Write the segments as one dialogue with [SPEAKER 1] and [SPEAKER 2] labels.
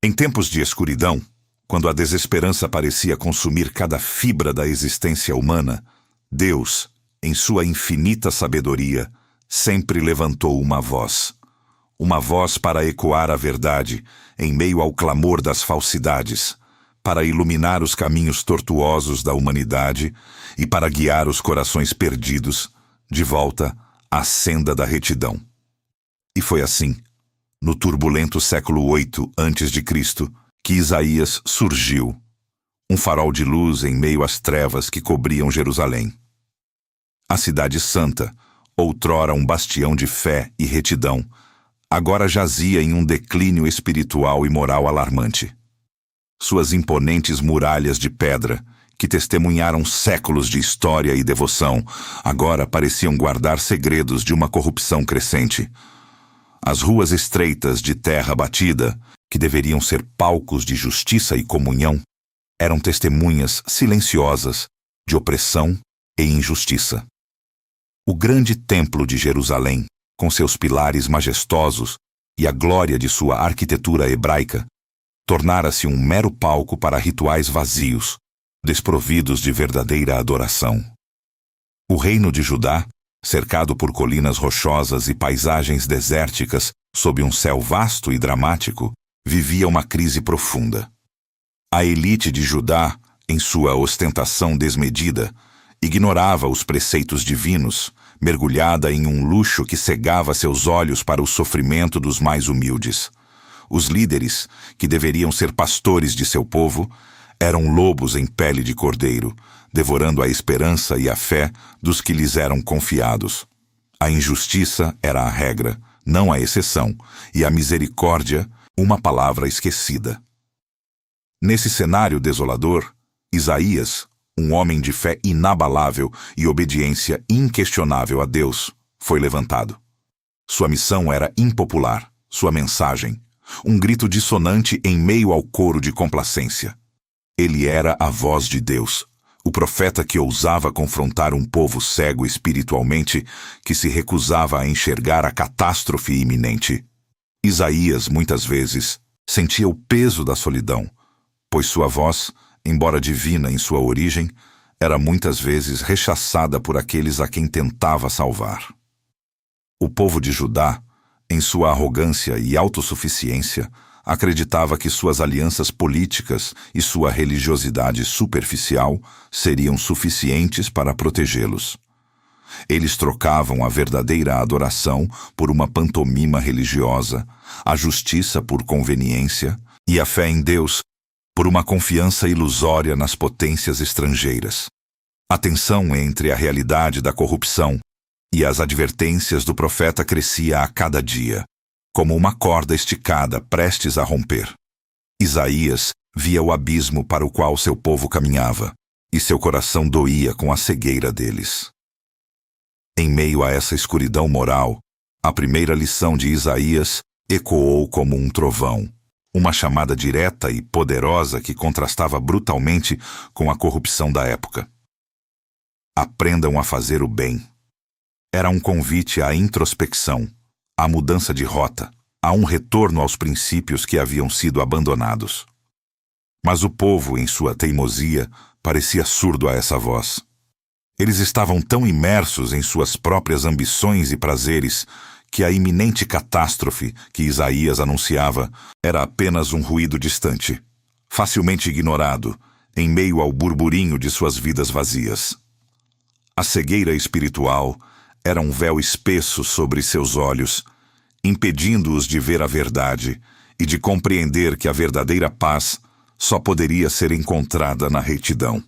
[SPEAKER 1] Em tempos de escuridão, quando a desesperança parecia consumir cada fibra da existência humana, Deus, em sua infinita sabedoria, sempre levantou uma voz para ecoar a verdade em meio ao clamor das falsidades, para iluminar os caminhos tortuosos da humanidade e para guiar os corações perdidos de volta à senda da retidão. E foi assim, no turbulento século 8 a.C., que Isaías surgiu, um farol de luz em meio às trevas que cobriam Jerusalém. A cidade santa, outrora um bastião de fé e retidão, agora jazia em um declínio espiritual e moral alarmante. Suas imponentes muralhas de pedra, que testemunharam séculos de história e devoção, agora pareciam guardar segredos de uma corrupção crescente. As ruas estreitas de terra batida, que deveriam ser palcos de justiça e comunhão, eram testemunhas silenciosas de opressão e injustiça. O grande templo de Jerusalém, com seus pilares majestosos e a glória de sua arquitetura hebraica, tornara-se um mero palco para rituais vazios, desprovidos de verdadeira adoração. O reino de Judá, cercado por colinas rochosas e paisagens desérticas sob um céu vasto e dramático, vivia uma crise profunda. A elite de Judá, em sua ostentação desmedida, ignorava os preceitos divinos, mergulhada em um luxo que cegava seus olhos para o sofrimento dos mais humildes. Os líderes, que deveriam ser pastores de seu povo, eram lobos em pele de cordeiro, devorando a esperança e a fé dos que lhes eram confiados. A injustiça era a regra, não a exceção, e a misericórdia, uma palavra esquecida. Nesse cenário desolador, Isaías, um homem de fé inabalável e obediência inquestionável a Deus, foi levantado. Sua missão era impopular, sua mensagem, um grito dissonante em meio ao coro de complacência. Ele era a voz de Deus, o profeta que ousava confrontar um povo cego espiritualmente que se recusava a enxergar a catástrofe iminente. Isaías, muitas vezes, sentia o peso da solidão, pois sua voz, embora divina em sua origem, era muitas vezes rechaçada por aqueles a quem tentava salvar. O povo de Judá, em sua arrogância e autossuficiência, acreditava que suas alianças políticas e sua religiosidade superficial seriam suficientes para protegê-los. Eles trocavam a verdadeira adoração por uma pantomima religiosa, a justiça por conveniência e a fé em Deus por uma confiança ilusória nas potências estrangeiras. A tensão entre a realidade da corrupção e as advertências do profeta crescia a cada dia, como uma corda esticada prestes a romper. Isaías via o abismo para o qual seu povo caminhava, e seu coração doía com a cegueira deles. Em meio a essa escuridão moral, a primeira lição de Isaías ecoou como um trovão, uma chamada direta e poderosa que contrastava brutalmente com a corrupção da época. Aprendam a fazer o bem. Era um convite à introspecção, à mudança de rota, a um retorno aos princípios que haviam sido abandonados. Mas o povo, em sua teimosia, parecia surdo a essa voz. Eles estavam tão imersos em suas próprias ambições e prazeres que a iminente catástrofe que Isaías anunciava era apenas um ruído distante, facilmente ignorado, em meio ao burburinho de suas vidas vazias. A cegueira espiritual era um véu espesso sobre seus olhos, impedindo-os de ver a verdade e de compreender que a verdadeira paz só poderia ser encontrada na retidão.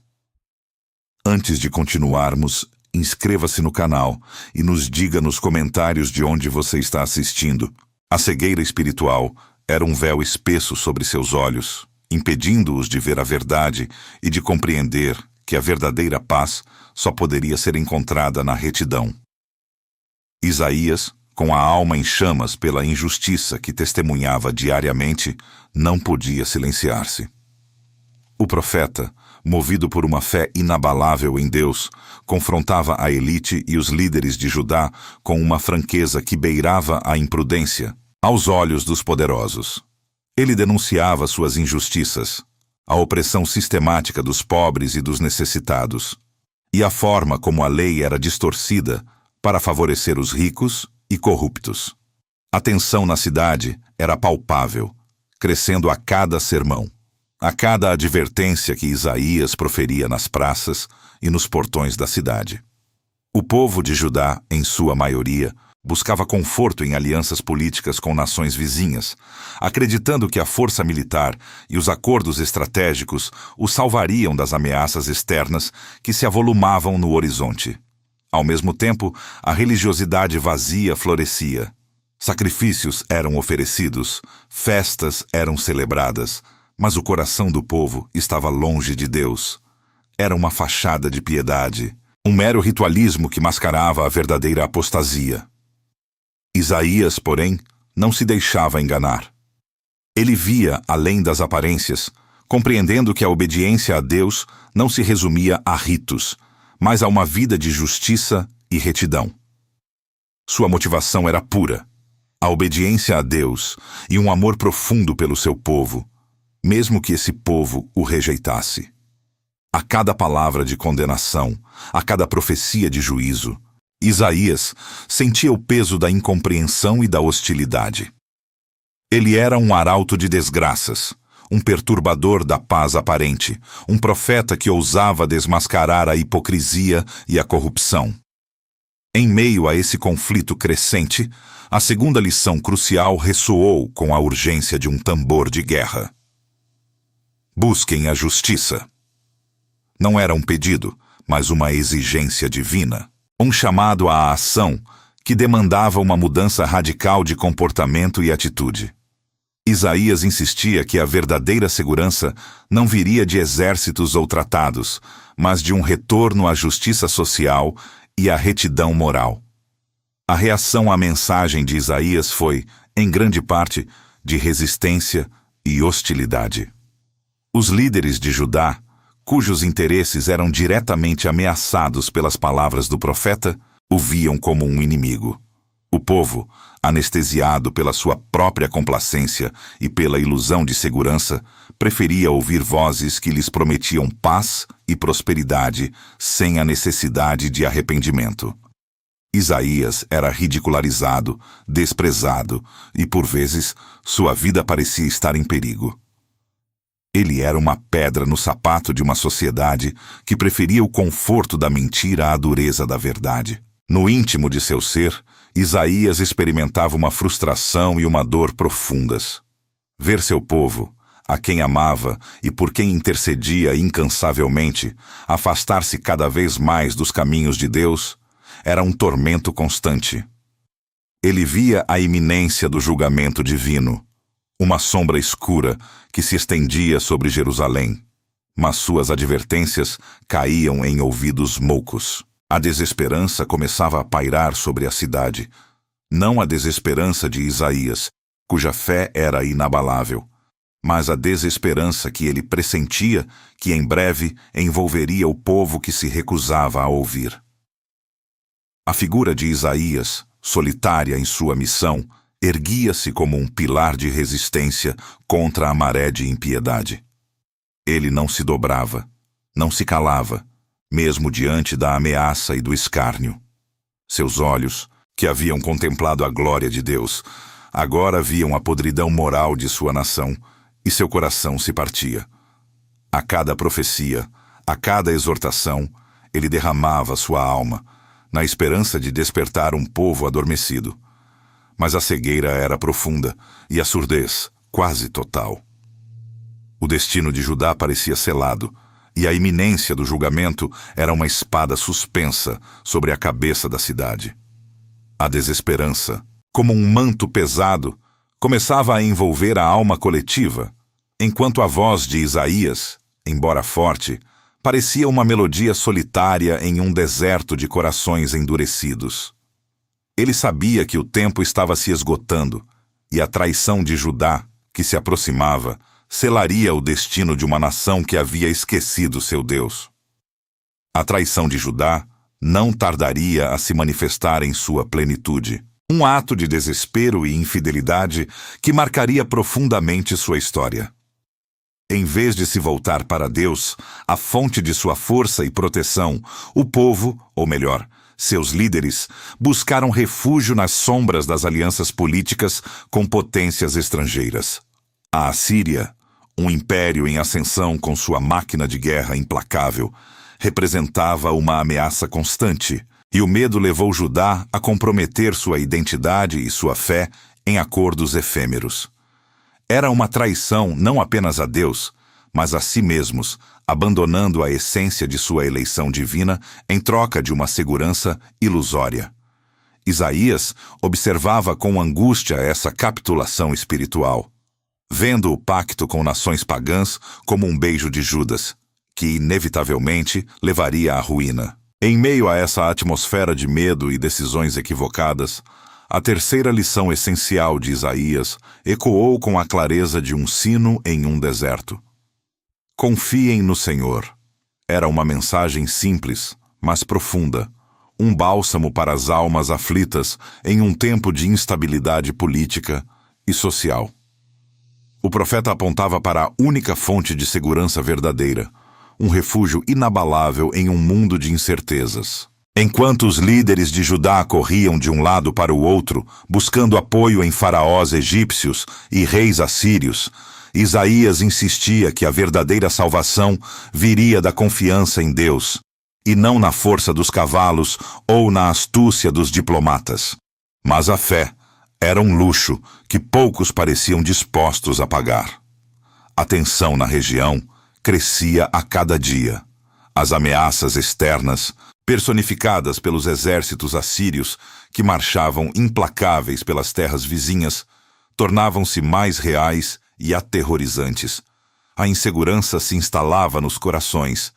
[SPEAKER 1] Antes de continuarmos, inscreva-se no canal e nos diga nos comentários de onde você está assistindo. A cegueira espiritual era um véu espesso sobre seus olhos, impedindo-os de ver a verdade e de compreender que a verdadeira paz só poderia ser encontrada na retidão. Isaías, com a alma em chamas pela injustiça que testemunhava diariamente, não podia silenciar-se. O profeta, movido por uma fé inabalável em Deus, confrontava a elite e os líderes de Judá com uma franqueza que beirava a imprudência aos olhos dos poderosos. Ele denunciava suas injustiças, a opressão sistemática dos pobres e dos necessitados, e a forma como a lei era distorcida para favorecer os ricos e corruptos. A tensão na cidade era palpável, crescendo a cada sermão, a cada advertência que Isaías proferia nas praças e nos portões da cidade. O povo de Judá, em sua maioria, buscava conforto em alianças políticas com nações vizinhas, acreditando que a força militar e os acordos estratégicos o salvariam das ameaças externas que se avolumavam no horizonte. Ao mesmo tempo, a religiosidade vazia florescia. Sacrifícios eram oferecidos, festas eram celebradas, mas o coração do povo estava longe de Deus. Era uma fachada de piedade, um mero ritualismo que mascarava a verdadeira apostasia. Isaías, porém, não se deixava enganar. Ele via além das aparências, compreendendo que a obediência a Deus não se resumia a ritos, mas a uma vida de justiça e retidão. Sua motivação era pura, a obediência a Deus e um amor profundo pelo seu povo, mesmo que esse povo o rejeitasse. A cada palavra de condenação, a cada profecia de juízo, Isaías sentia o peso da incompreensão e da hostilidade. Ele era um arauto de desgraças, um perturbador da paz aparente, um profeta que ousava desmascarar a hipocrisia e a corrupção. Em meio a esse conflito crescente, a segunda lição crucial ressoou com a urgência de um tambor de guerra. Busquem a justiça. Não era um pedido, mas uma exigência divina. Um chamado à ação que demandava uma mudança radical de comportamento e atitude. Isaías insistia que a verdadeira segurança não viria de exércitos ou tratados, mas de um retorno à justiça social e à retidão moral. A reação à mensagem de Isaías foi, em grande parte, de resistência e hostilidade. Os líderes de Judá, cujos interesses eram diretamente ameaçados pelas palavras do profeta, o viam como um inimigo. O povo, anestesiado pela sua própria complacência e pela ilusão de segurança, preferia ouvir vozes que lhes prometiam paz e prosperidade sem a necessidade de arrependimento. Isaías era ridicularizado, desprezado e, por vezes, sua vida parecia estar em perigo. Ele era uma pedra no sapato de uma sociedade que preferia o conforto da mentira à dureza da verdade. No íntimo de seu ser, Isaías experimentava uma frustração e uma dor profundas. Ver seu povo, a quem amava e por quem intercedia incansavelmente, afastar-se cada vez mais dos caminhos de Deus, era um tormento constante. Ele via a iminência do julgamento divino, uma sombra escura que se estendia sobre Jerusalém, mas suas advertências caíam em ouvidos moucos. A desesperança começava a pairar sobre a cidade, não a desesperança de Isaías, cuja fé era inabalável, mas a desesperança que ele pressentia que em breve envolveria o povo que se recusava a ouvir. A figura de Isaías, solitária em sua missão, erguia-se como um pilar de resistência contra a maré de impiedade. Ele não se dobrava, não se calava, mesmo diante da ameaça e do escárnio. Seus olhos, que haviam contemplado a glória de Deus, agora viam a podridão moral de sua nação, e seu coração se partia. A cada profecia, a cada exortação, ele derramava sua alma, na esperança de despertar um povo adormecido. Mas a cegueira era profunda e a surdez quase total. O destino de Judá parecia selado, e a iminência do julgamento era uma espada suspensa sobre a cabeça da cidade. A desesperança, como um manto pesado, começava a envolver a alma coletiva, enquanto a voz de Isaías, embora forte, parecia uma melodia solitária em um deserto de corações endurecidos. Ele sabia que o tempo estava se esgotando, e a traição de Judá, que se aproximava, selaria o destino de uma nação que havia esquecido seu Deus. A traição de Judá não tardaria a se manifestar em sua plenitude. Um ato de desespero e infidelidade que marcaria profundamente sua história. Em vez de se voltar para Deus, a fonte de sua força e proteção, o povo, ou melhor, seus líderes, buscaram refúgio nas sombras das alianças políticas com potências estrangeiras. A Assíria, um império em ascensão com sua máquina de guerra implacável, representava uma ameaça constante, e o medo levou Judá a comprometer sua identidade e sua fé em acordos efêmeros. Era uma traição não apenas a Deus, mas a si mesmos, abandonando a essência de sua eleição divina em troca de uma segurança ilusória. Isaías observava com angústia essa capitulação espiritual, vendo o pacto com nações pagãs como um beijo de Judas, que inevitavelmente levaria à ruína. Em meio a essa atmosfera de medo e decisões equivocadas, a terceira lição essencial de Isaías ecoou com a clareza de um sino em um deserto. Confiem no Senhor. Era uma mensagem simples, mas profunda, um bálsamo para as almas aflitas em um tempo de instabilidade política e social. O profeta apontava para a única fonte de segurança verdadeira, um refúgio inabalável em um mundo de incertezas. Enquanto os líderes de Judá corriam de um lado para o outro, buscando apoio em faraós egípcios e reis assírios, Isaías insistia que a verdadeira salvação viria da confiança em Deus, e não na força dos cavalos ou na astúcia dos diplomatas. Mas a fé era um luxo que poucos pareciam dispostos a pagar. A tensão na região crescia a cada dia. As ameaças externas, personificadas pelos exércitos assírios que marchavam implacáveis pelas terras vizinhas, tornavam-se mais reais e aterrorizantes. A insegurança se instalava nos corações,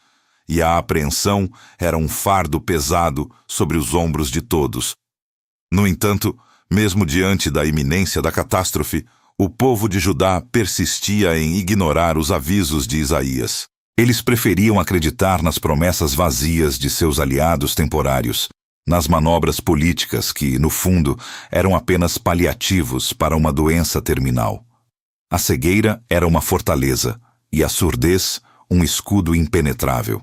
[SPEAKER 1] e a apreensão era um fardo pesado sobre os ombros de todos. No entanto, mesmo diante da iminência da catástrofe, o povo de Judá persistia em ignorar os avisos de Isaías. Eles preferiam acreditar nas promessas vazias de seus aliados temporários, nas manobras políticas que, no fundo, eram apenas paliativos para uma doença terminal. A cegueira era uma fortaleza e a surdez um escudo impenetrável.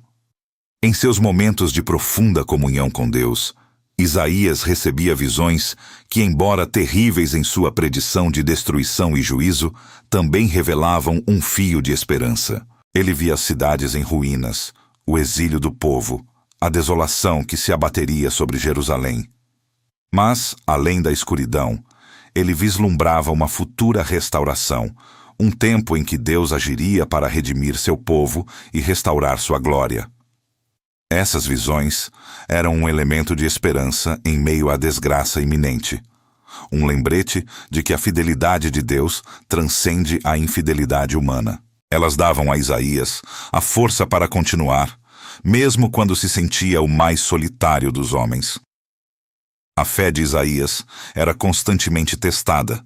[SPEAKER 1] Em seus momentos de profunda comunhão com Deus, Isaías recebia visões que, embora terríveis em sua predição de destruição e juízo, também revelavam um fio de esperança. Ele via cidades em ruínas, o exílio do povo, a desolação que se abateria sobre Jerusalém. Mas, além da escuridão, ele vislumbrava uma futura restauração, um tempo em que Deus agiria para redimir seu povo e restaurar sua glória. Essas visões eram um elemento de esperança em meio à desgraça iminente. Um lembrete de que a fidelidade de Deus transcende a infidelidade humana. Elas davam a Isaías a força para continuar, mesmo quando se sentia o mais solitário dos homens. A fé de Isaías era constantemente testada,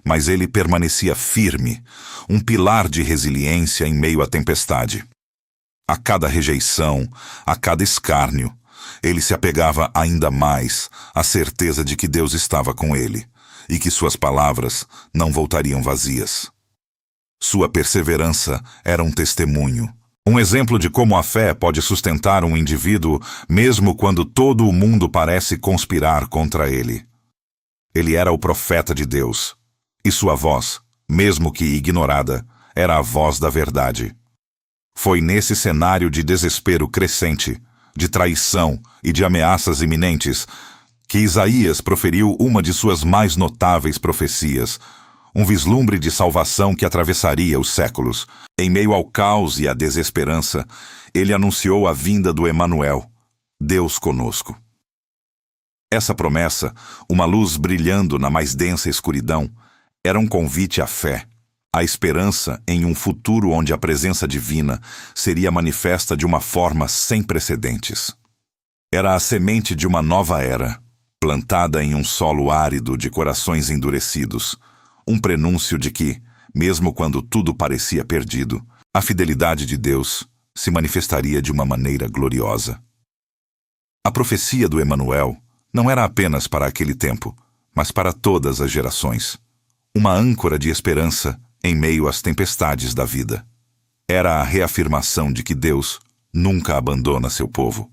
[SPEAKER 1] mas ele permanecia firme, um pilar de resiliência em meio à tempestade. A cada rejeição, a cada escárnio, ele se apegava ainda mais à certeza de que Deus estava com ele e que suas palavras não voltariam vazias. Sua perseverança era um testemunho, um exemplo de como a fé pode sustentar um indivíduo mesmo quando todo o mundo parece conspirar contra ele. Ele era o profeta de Deus, e sua voz, mesmo que ignorada, era a voz da verdade. Foi nesse cenário de desespero crescente, de traição e de ameaças iminentes, que Isaías proferiu uma de suas mais notáveis profecias, um vislumbre de salvação que atravessaria os séculos. Em meio ao caos e à desesperança, ele anunciou a vinda do Emanuel, Deus conosco. Essa promessa, uma luz brilhando na mais densa escuridão, era um convite à fé, à esperança em um futuro onde a presença divina seria manifesta de uma forma sem precedentes. Era a semente de uma nova era, plantada em um solo árido de corações endurecidos, um prenúncio de que, mesmo quando tudo parecia perdido, a fidelidade de Deus se manifestaria de uma maneira gloriosa. A profecia do Emanuel não era apenas para aquele tempo, mas para todas as gerações. Uma âncora de esperança em meio às tempestades da vida. Era a reafirmação de que Deus nunca abandona seu povo,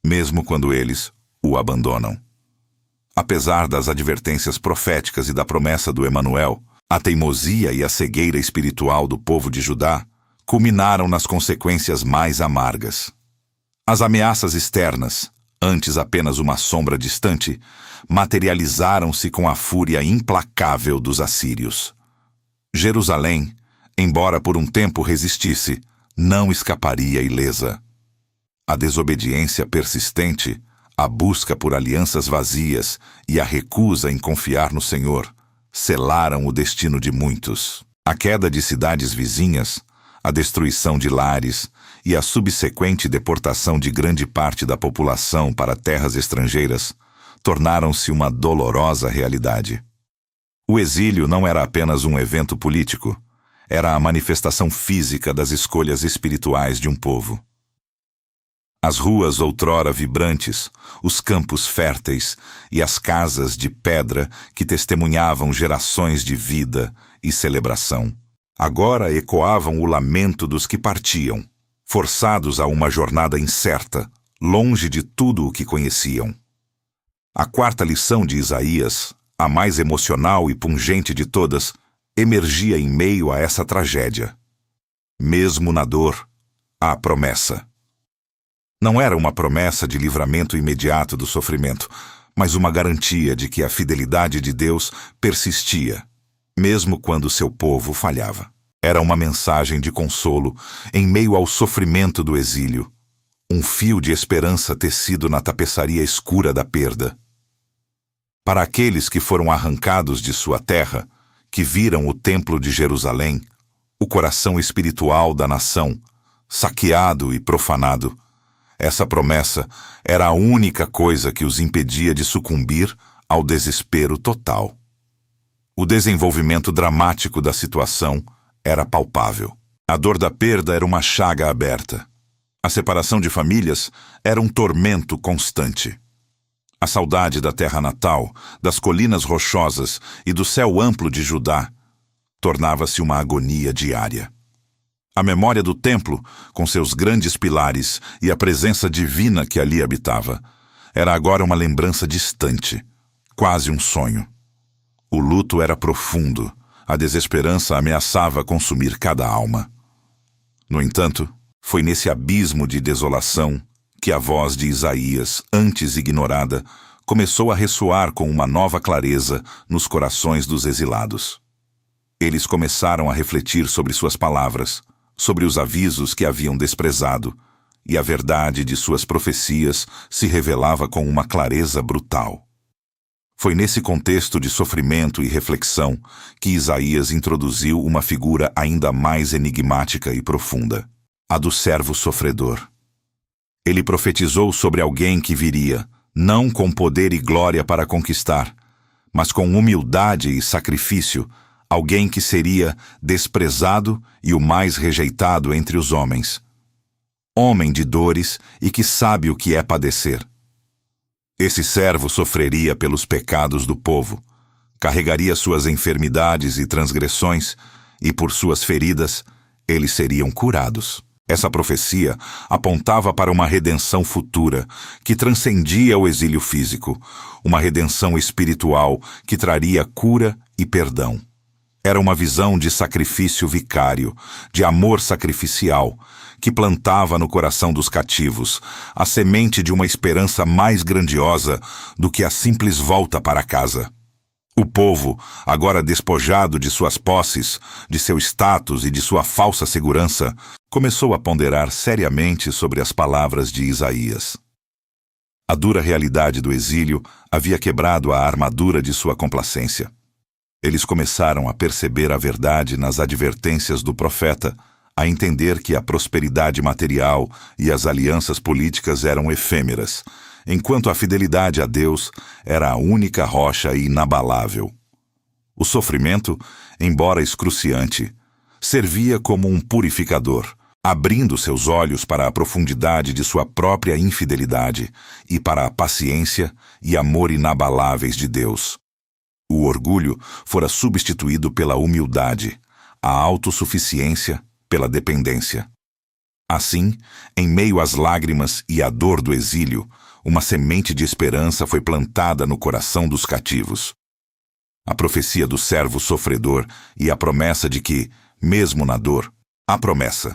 [SPEAKER 1] mesmo quando eles o abandonam. Apesar das advertências proféticas e da promessa do Emanuel, a teimosia e a cegueira espiritual do povo de Judá culminaram nas consequências mais amargas. As ameaças externas, antes apenas uma sombra distante, materializaram-se com a fúria implacável dos assírios. Jerusalém, embora por um tempo resistisse, não escaparia ilesa. A desobediência persistente, a busca por alianças vazias e a recusa em confiar no Senhor selaram o destino de muitos. A queda de cidades vizinhas, a destruição de lares e a subsequente deportação de grande parte da população para terras estrangeiras tornaram-se uma dolorosa realidade. O exílio não era apenas um evento político, era a manifestação física das escolhas espirituais de um povo. As ruas outrora vibrantes, os campos férteis e as casas de pedra que testemunhavam gerações de vida e celebração, agora ecoavam o lamento dos que partiam, forçados a uma jornada incerta, longe de tudo o que conheciam. A quarta lição de Isaías, a mais emocional e pungente de todas, emergia em meio a essa tragédia. Mesmo na dor, há promessa. Não era uma promessa de livramento imediato do sofrimento, mas uma garantia de que a fidelidade de Deus persistia, mesmo quando seu povo falhava. Era uma mensagem de consolo em meio ao sofrimento do exílio, um fio de esperança tecido na tapeçaria escura da perda. Para aqueles que foram arrancados de sua terra, que viram o templo de Jerusalém, o coração espiritual da nação, saqueado e profanado, essa promessa era a única coisa que os impedia de sucumbir ao desespero total. O desenvolvimento dramático da situação era palpável. A dor da perda era uma chaga aberta. A separação de famílias era um tormento constante. A saudade da terra natal, das colinas rochosas e do céu amplo de Judá tornava-se uma agonia diária. A memória do templo, com seus grandes pilares e a presença divina que ali habitava, era agora uma lembrança distante, quase um sonho. O luto era profundo, a desesperança ameaçava consumir cada alma. No entanto, foi nesse abismo de desolação que a voz de Isaías, antes ignorada, começou a ressoar com uma nova clareza nos corações dos exilados. Eles começaram a refletir sobre suas palavras, sobre os avisos que haviam desprezado, e a verdade de suas profecias se revelava com uma clareza brutal. Foi nesse contexto de sofrimento e reflexão que Isaías introduziu uma figura ainda mais enigmática e profunda, a do servo sofredor. Ele profetizou sobre alguém que viria, não com poder e glória para conquistar, mas com humildade e sacrifício, alguém que seria desprezado e o mais rejeitado entre os homens. Homem de dores e que sabe o que é padecer. Esse servo sofreria pelos pecados do povo, carregaria suas enfermidades e transgressões, e por suas feridas eles seriam curados. Essa profecia apontava para uma redenção futura, que transcendia o exílio físico, uma redenção espiritual que traria cura e perdão. Era uma visão de sacrifício vicário, de amor sacrificial, que plantava no coração dos cativos a semente de uma esperança mais grandiosa do que a simples volta para casa. O povo, agora despojado de suas posses, de seu status e de sua falsa segurança, começou a ponderar seriamente sobre as palavras de Isaías. A dura realidade do exílio havia quebrado a armadura de sua complacência. Eles começaram a perceber a verdade nas advertências do profeta, a entender que a prosperidade material e as alianças políticas eram efêmeras, enquanto a fidelidade a Deus era a única rocha inabalável. O sofrimento, embora excruciante, servia como um purificador, abrindo seus olhos para a profundidade de sua própria infidelidade e para a paciência e amor inabaláveis de Deus. O orgulho fora substituído pela humildade, a autossuficiência pela dependência. Assim, em meio às lágrimas e à dor do exílio, uma semente de esperança foi plantada no coração dos cativos. A profecia do servo sofredor e a promessa de que, mesmo na dor, há promessa,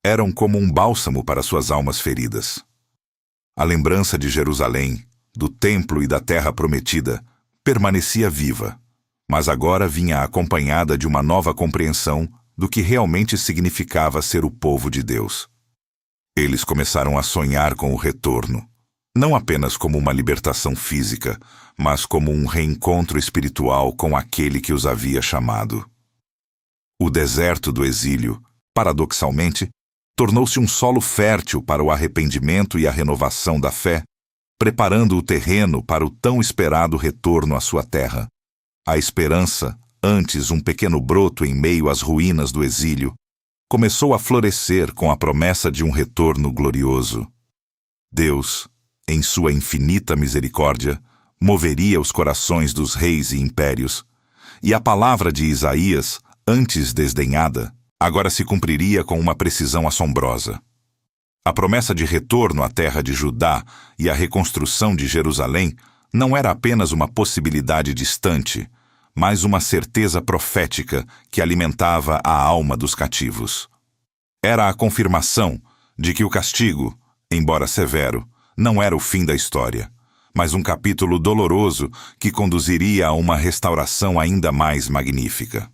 [SPEAKER 1] eram como um bálsamo para suas almas feridas. A lembrança de Jerusalém, do templo e da terra prometida, permanecia viva, mas agora vinha acompanhada de uma nova compreensão do que realmente significava ser o povo de Deus. Eles começaram a sonhar com o retorno, não apenas como uma libertação física, mas como um reencontro espiritual com aquele que os havia chamado. O deserto do exílio, paradoxalmente, tornou-se um solo fértil para o arrependimento e a renovação da fé, preparando o terreno para o tão esperado retorno à sua terra. A esperança, antes um pequeno broto em meio às ruínas do exílio, começou a florescer com a promessa de um retorno glorioso. Deus, em sua infinita misericórdia, moveria os corações dos reis e impérios, e a palavra de Isaías, antes desdenhada, agora se cumpriria com uma precisão assombrosa. A promessa de retorno à terra de Judá e a reconstrução de Jerusalém não era apenas uma possibilidade distante, mas uma certeza profética que alimentava a alma dos cativos. Era a confirmação de que o castigo, embora severo, não era o fim da história, mas um capítulo doloroso que conduziria a uma restauração ainda mais magnífica.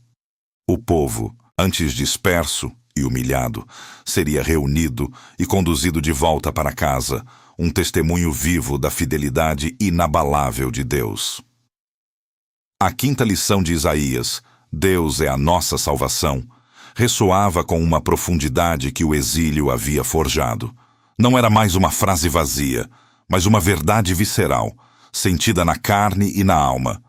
[SPEAKER 1] O povo, antes disperso e humilhado, seria reunido e conduzido de volta para casa, um testemunho vivo da fidelidade inabalável de Deus. A quinta lição de Isaías, Deus é a nossa salvação, ressoava com uma profundidade que o exílio havia forjado. Não era mais uma frase vazia, mas uma verdade visceral, sentida na carne e na alma.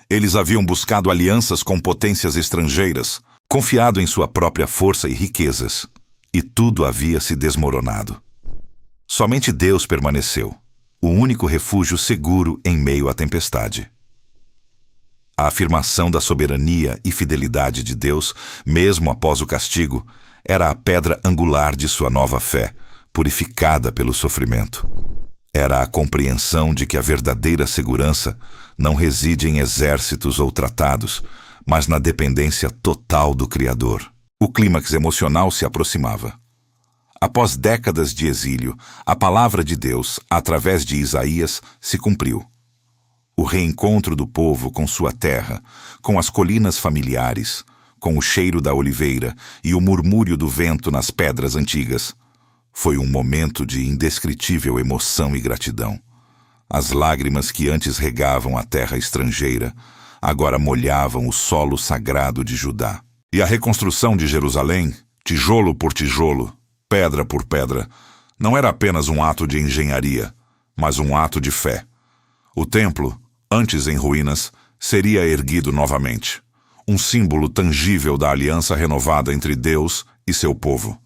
[SPEAKER 1] Eles haviam buscado alianças com potências estrangeiras, confiado em sua própria força e riquezas, e tudo havia se desmoronado. Somente Deus permaneceu, o único refúgio seguro em meio à tempestade. A afirmação da soberania e fidelidade de Deus, mesmo após o castigo, era a pedra angular de sua nova fé, purificada pelo sofrimento. Era a compreensão de que a verdadeira segurança não reside em exércitos ou tratados, mas na dependência total do Criador. O clímax emocional se aproximava. Após décadas de exílio, a palavra de Deus, através de Isaías, se cumpriu. O reencontro do povo com sua terra, com as colinas familiares, com o cheiro da oliveira e o murmúrio do vento nas pedras antigas, foi um momento de indescritível emoção e gratidão. As lágrimas que antes regavam a terra estrangeira, agora molhavam o solo sagrado de Judá. E a reconstrução de Jerusalém, tijolo por tijolo, pedra por pedra, não era apenas um ato de engenharia, mas um ato de fé. O templo, antes em ruínas, seria erguido novamente, um símbolo tangível da aliança renovada entre Deus e seu povo.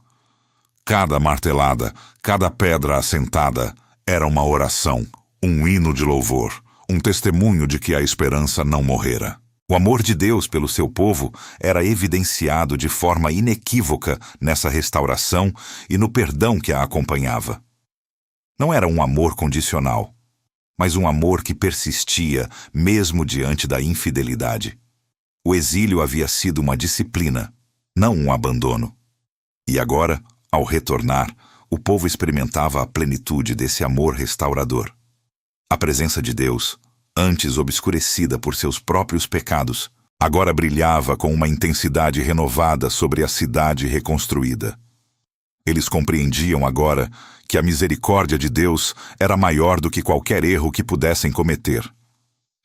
[SPEAKER 1] Cada martelada, cada pedra assentada era uma oração, um hino de louvor, um testemunho de que a esperança não morrera. O amor de Deus pelo seu povo era evidenciado de forma inequívoca nessa restauração e no perdão que a acompanhava. Não era um amor condicional, mas um amor que persistia mesmo diante da infidelidade. O exílio havia sido uma disciplina, não um abandono. E agora, ao retornar, o povo experimentava a plenitude desse amor restaurador. A presença de Deus, antes obscurecida por seus próprios pecados, agora brilhava com uma intensidade renovada sobre a cidade reconstruída. Eles compreendiam agora que a misericórdia de Deus era maior do que qualquer erro que pudessem cometer.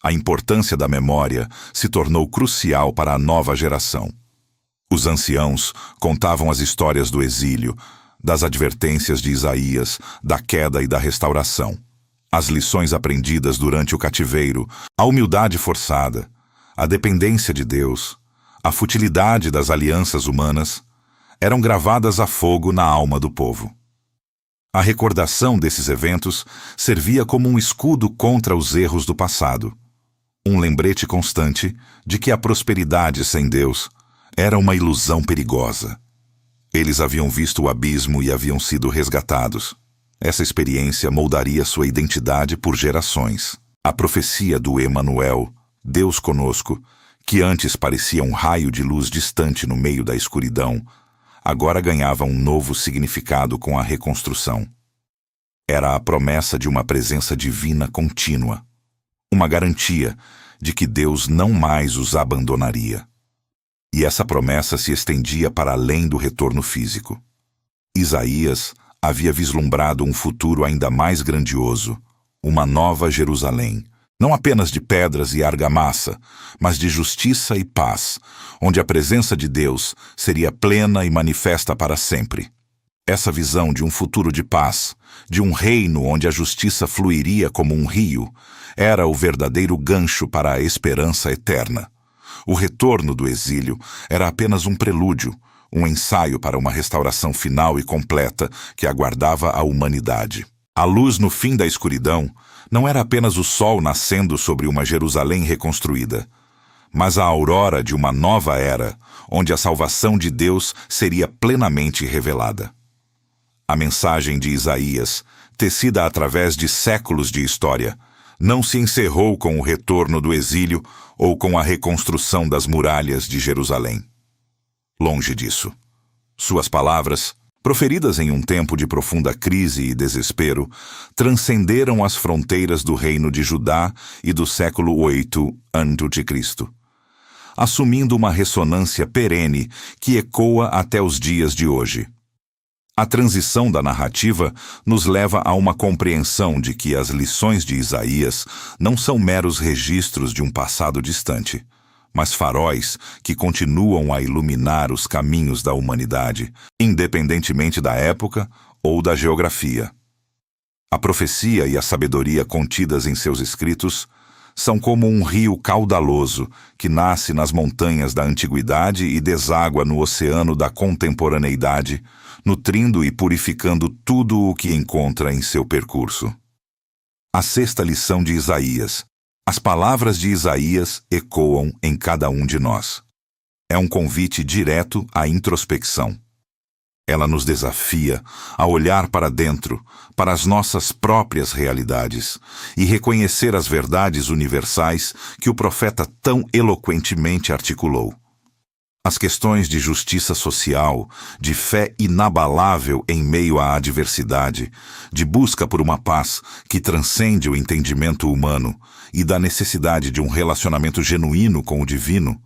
[SPEAKER 1] A importância da memória se tornou crucial para a nova geração. Os anciãos contavam as histórias do exílio, das advertências de Isaías, da queda e da restauração. As lições aprendidas durante o cativeiro, a humildade forçada, a dependência de Deus, a futilidade das alianças humanas, eram gravadas a fogo na alma do povo. A recordação desses eventos servia como um escudo contra os erros do passado. Um lembrete constante de que a prosperidade sem Deus era uma ilusão perigosa. Eles haviam visto o abismo e haviam sido resgatados. Essa experiência moldaria sua identidade por gerações. A profecia do Emanuel, Deus conosco, que antes parecia um raio de luz distante no meio da escuridão, agora ganhava um novo significado com a reconstrução. Era a promessa de uma presença divina contínua, uma garantia de que Deus não mais os abandonaria. E essa promessa se estendia para além do retorno físico. Isaías havia vislumbrado um futuro ainda mais grandioso, uma nova Jerusalém, não apenas de pedras e argamassa, mas de justiça e paz, onde a presença de Deus seria plena e manifesta para sempre. Essa visão de um futuro de paz, de um reino onde a justiça fluiria como um rio, era o verdadeiro gancho para a esperança eterna. O retorno do exílio era apenas um prelúdio, um ensaio para uma restauração final e completa que aguardava a humanidade. A luz no fim da escuridão não era apenas o sol nascendo sobre uma Jerusalém reconstruída, mas a aurora de uma nova era, onde a salvação de Deus seria plenamente revelada. A mensagem de Isaías, tecida através de séculos de história, não se encerrou com o retorno do exílio ou com a reconstrução das muralhas de Jerusalém. Longe disso. Suas palavras, proferidas em um tempo de profunda crise e desespero, transcenderam as fronteiras do reino de Judá e do século VIII a.C., assumindo uma ressonância perene que ecoa até os dias de hoje. A transição da narrativa nos leva a uma compreensão de que as lições de Isaías não são meros registros de um passado distante, mas faróis que continuam a iluminar os caminhos da humanidade, independentemente da época ou da geografia. A profecia e a sabedoria contidas em seus escritos são como um rio caudaloso que nasce nas montanhas da antiguidade e deságua no oceano da contemporaneidade, nutrindo e purificando tudo o que encontra em seu percurso. A sexta lição de Isaías. As palavras de Isaías ecoam em cada um de nós. É um convite direto à introspecção. Ela nos desafia a olhar para dentro, para as nossas próprias realidades, e reconhecer as verdades universais que o profeta tão eloquentemente articulou. As questões de justiça social, de fé inabalável em meio à adversidade, de busca por uma paz que transcende o entendimento humano e da necessidade de um relacionamento genuíno com o divino,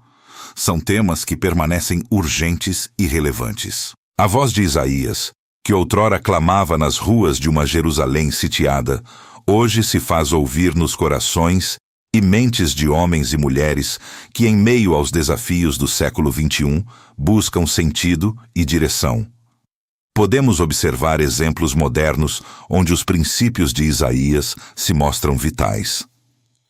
[SPEAKER 1] são temas que permanecem urgentes e relevantes. A voz de Isaías, que outrora clamava nas ruas de uma Jerusalém sitiada, hoje se faz ouvir nos corações e mentes de homens e mulheres que, em meio aos desafios do século XXI, buscam sentido e direção. Podemos observar exemplos modernos onde os princípios de Isaías se mostram vitais.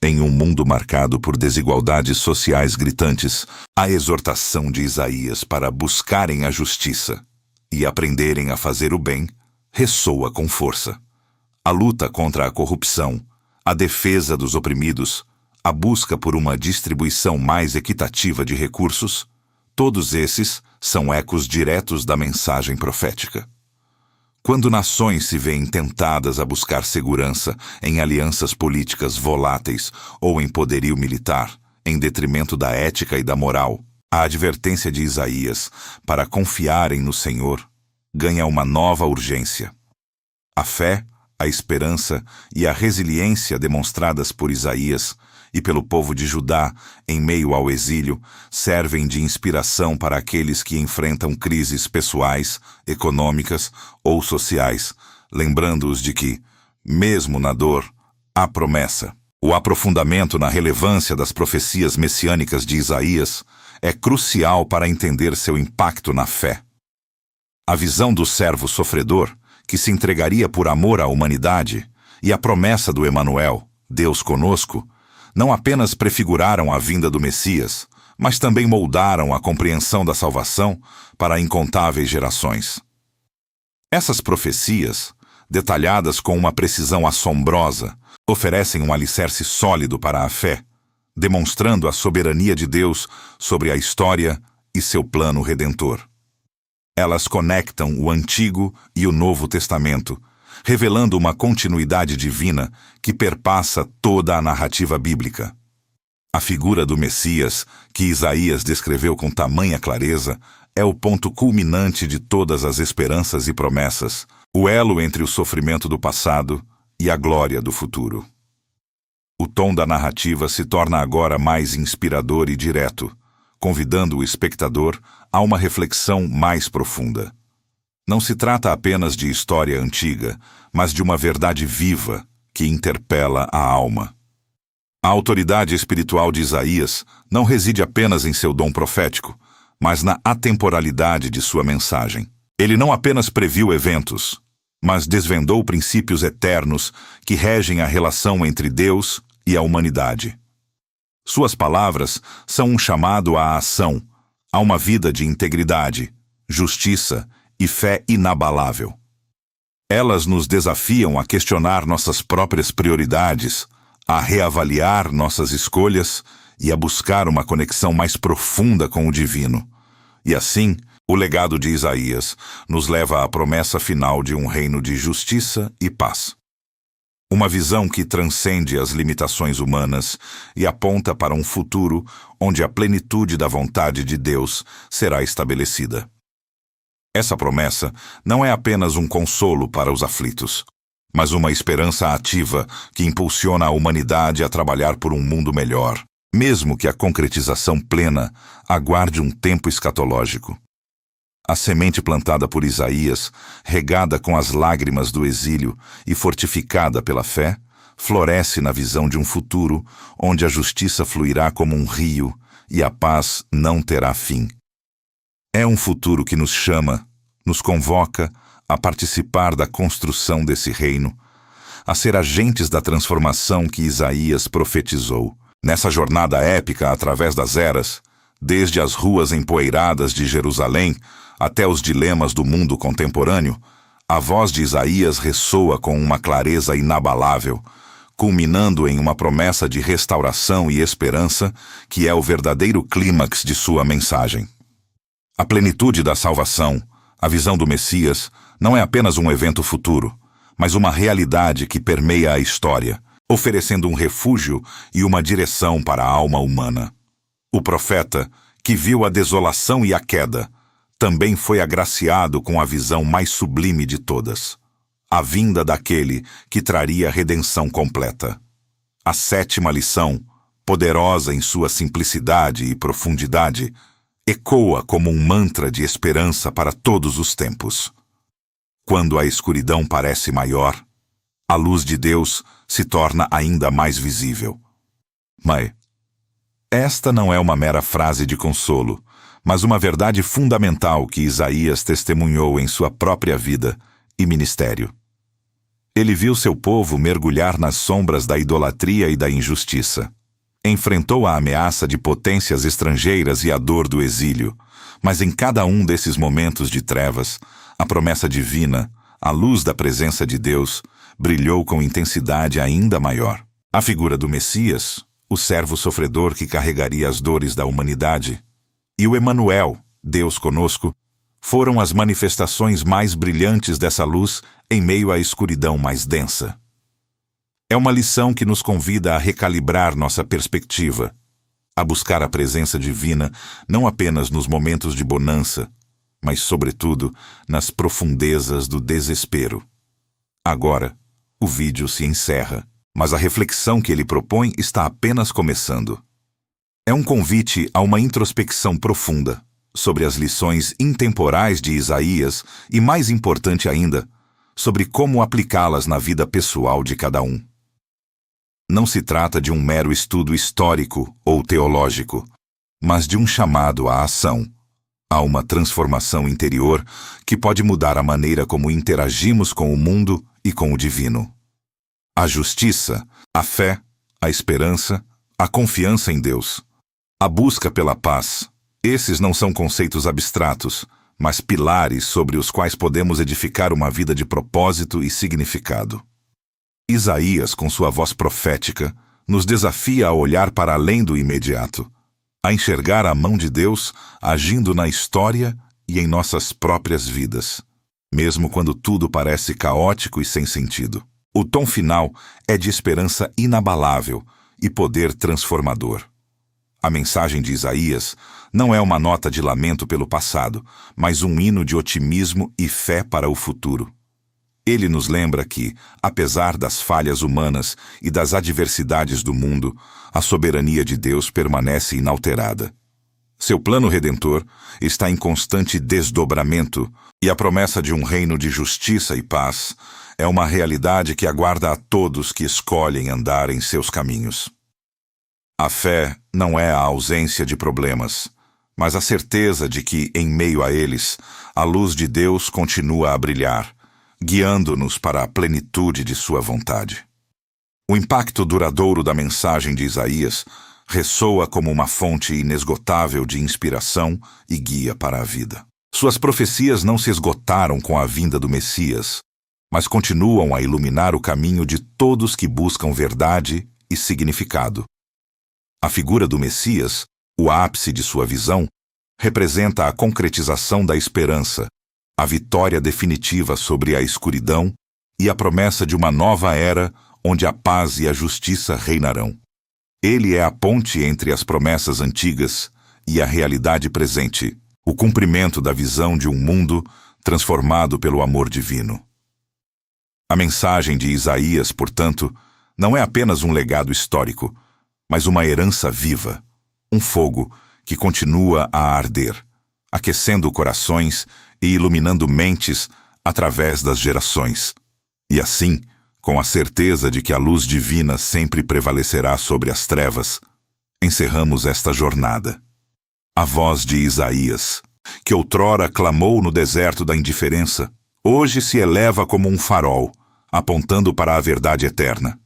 [SPEAKER 1] Em um mundo marcado por desigualdades sociais gritantes, a exortação de Isaías para buscarem a justiça e aprenderem a fazer o bem ressoa com força. A luta contra a corrupção, a defesa dos oprimidos, a busca por uma distribuição mais equitativa de recursos, todos esses são ecos diretos da mensagem profética. Quando nações se veem tentadas a buscar segurança em alianças políticas voláteis ou em poderio militar, em detrimento da ética e da moral, a advertência de Isaías para confiarem no Senhor ganha uma nova urgência. A fé, a esperança e a resiliência demonstradas por Isaías e pelo povo de Judá em meio ao exílio servem de inspiração para aqueles que enfrentam crises pessoais, econômicas ou sociais, lembrando-os de que, mesmo na dor, há promessa. O aprofundamento na relevância das profecias messiânicas de Isaías é crucial para entender seu impacto na fé. A visão do servo sofredor, que se entregaria por amor à humanidade, e a promessa do Emanuel, Deus conosco, não apenas prefiguraram a vinda do Messias, mas também moldaram a compreensão da salvação para incontáveis gerações. Essas profecias, detalhadas com uma precisão assombrosa, oferecem um alicerce sólido para a fé, demonstrando a soberania de Deus sobre a história e seu plano redentor. Elas conectam o Antigo e o Novo Testamento, revelando uma continuidade divina que perpassa toda a narrativa bíblica. A figura do Messias, que Isaías descreveu com tamanha clareza, é o ponto culminante de todas as esperanças e promessas, o elo entre o sofrimento do passado e a glória do futuro. O tom da narrativa se torna agora mais inspirador e direto, convidando o espectador a uma reflexão mais profunda. Não se trata apenas de história antiga, mas de uma verdade viva que interpela a alma. A autoridade espiritual de Isaías não reside apenas em seu dom profético, mas na atemporalidade de sua mensagem. Ele não apenas previu eventos, mas desvendou princípios eternos que regem a relação entre Deus e a humanidade. Suas palavras são um chamado à ação, a uma vida de integridade, justiça e fé inabalável. Elas nos desafiam a questionar nossas próprias prioridades, a reavaliar nossas escolhas e a buscar uma conexão mais profunda com o divino. E assim, o legado de Isaías nos leva à promessa final de um reino de justiça e paz. Uma visão que transcende as limitações humanas e aponta para um futuro onde a plenitude da vontade de Deus será estabelecida. Essa promessa não é apenas um consolo para os aflitos, mas uma esperança ativa que impulsiona a humanidade a trabalhar por um mundo melhor, mesmo que a concretização plena aguarde um tempo escatológico. A semente plantada por Isaías, regada com as lágrimas do exílio e fortificada pela fé, floresce na visão de um futuro onde a justiça fluirá como um rio e a paz não terá fim. É um futuro que nos chama, nos convoca a participar da construção desse reino, a ser agentes da transformação que Isaías profetizou. Nessa jornada épica através das eras, desde as ruas empoeiradas de Jerusalém até os dilemas do mundo contemporâneo, a voz de Isaías ressoa com uma clareza inabalável, culminando em uma promessa de restauração e esperança que é o verdadeiro clímax de sua mensagem. A plenitude da salvação, a visão do Messias, não é apenas um evento futuro, mas uma realidade que permeia a história, oferecendo um refúgio e uma direção para a alma humana. O profeta, que viu a desolação e a queda, também foi agraciado com a visão mais sublime de todas, a vinda daquele que traria redenção completa. A sétima lição, poderosa em sua simplicidade e profundidade, ecoa como um mantra de esperança para todos os tempos. Quando a escuridão parece maior, a luz de Deus se torna ainda mais visível. Mas esta não é uma mera frase de consolo, mas uma verdade fundamental que Isaías testemunhou em sua própria vida e ministério. Ele viu seu povo mergulhar nas sombras da idolatria e da injustiça. Enfrentou a ameaça de potências estrangeiras e a dor do exílio, mas em cada um desses momentos de trevas, a promessa divina, a luz da presença de Deus, brilhou com intensidade ainda maior. A figura do Messias, o servo sofredor que carregaria as dores da humanidade, e o Emanuel, Deus conosco, foram as manifestações mais brilhantes dessa luz em meio à escuridão mais densa. É uma lição que nos convida a recalibrar nossa perspectiva, a buscar a presença divina não apenas nos momentos de bonança, mas, sobretudo, nas profundezas do desespero. Agora, o vídeo se encerra, mas a reflexão que ele propõe está apenas começando. É um convite a uma introspecção profunda sobre as lições intemporais de Isaías e, mais importante ainda, sobre como aplicá-las na vida pessoal de cada um. Não se trata de um mero estudo histórico ou teológico, mas de um chamado à ação, a uma transformação interior que pode mudar a maneira como interagimos com o mundo e com o divino. A justiça, a fé, a esperança, a confiança em Deus, a busca pela paz, esses não são conceitos abstratos, mas pilares sobre os quais podemos edificar uma vida de propósito e significado. Isaías, com sua voz profética, nos desafia a olhar para além do imediato, a enxergar a mão de Deus agindo na história e em nossas próprias vidas, mesmo quando tudo parece caótico e sem sentido. O tom final é de esperança inabalável e poder transformador. A mensagem de Isaías não é uma nota de lamento pelo passado, mas um hino de otimismo e fé para o futuro. Ele nos lembra que, apesar das falhas humanas e das adversidades do mundo, a soberania de Deus permanece inalterada. Seu plano redentor está em constante desdobramento e a promessa de um reino de justiça e paz é uma realidade que aguarda a todos que escolhem andar em seus caminhos. A fé não é a ausência de problemas, mas a certeza de que, em meio a eles, a luz de Deus continua a brilhar, guiando-nos para a plenitude de sua vontade. O impacto duradouro da mensagem de Isaías ressoa como uma fonte inesgotável de inspiração e guia para a vida. Suas profecias não se esgotaram com a vinda do Messias, mas continuam a iluminar o caminho de todos que buscam verdade e significado. A figura do Messias, o ápice de sua visão, representa a concretização da esperança, a vitória definitiva sobre a escuridão e a promessa de uma nova era onde a paz e a justiça reinarão. Ele é a ponte entre as promessas antigas e a realidade presente, o cumprimento da visão de um mundo transformado pelo amor divino. A mensagem de Isaías, portanto, não é apenas um legado histórico, mas uma herança viva, um fogo que continua a arder, aquecendo corações e iluminando mentes através das gerações. E assim, com a certeza de que a luz divina sempre prevalecerá sobre as trevas, encerramos esta jornada. A voz de Isaías, que outrora clamou no deserto da indiferença, hoje se eleva como um farol, apontando para a verdade eterna.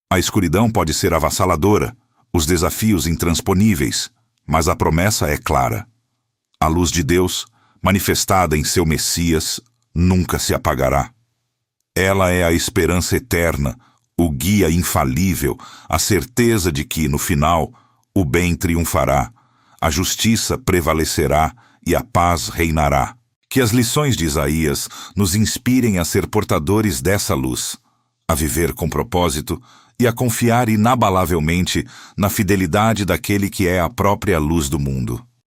[SPEAKER 1] A escuridão pode ser avassaladora, os desafios intransponíveis, mas a promessa é clara. A luz de Deus, manifestada em seu Messias, nunca se apagará. Ela é a esperança eterna, o guia infalível, a certeza de que, no final, o bem triunfará, a justiça prevalecerá e a paz reinará. Que as lições de Isaías nos inspirem a ser portadores dessa luz, a viver com propósito e a confiar inabalavelmente na fidelidade daquele que é a própria luz do mundo.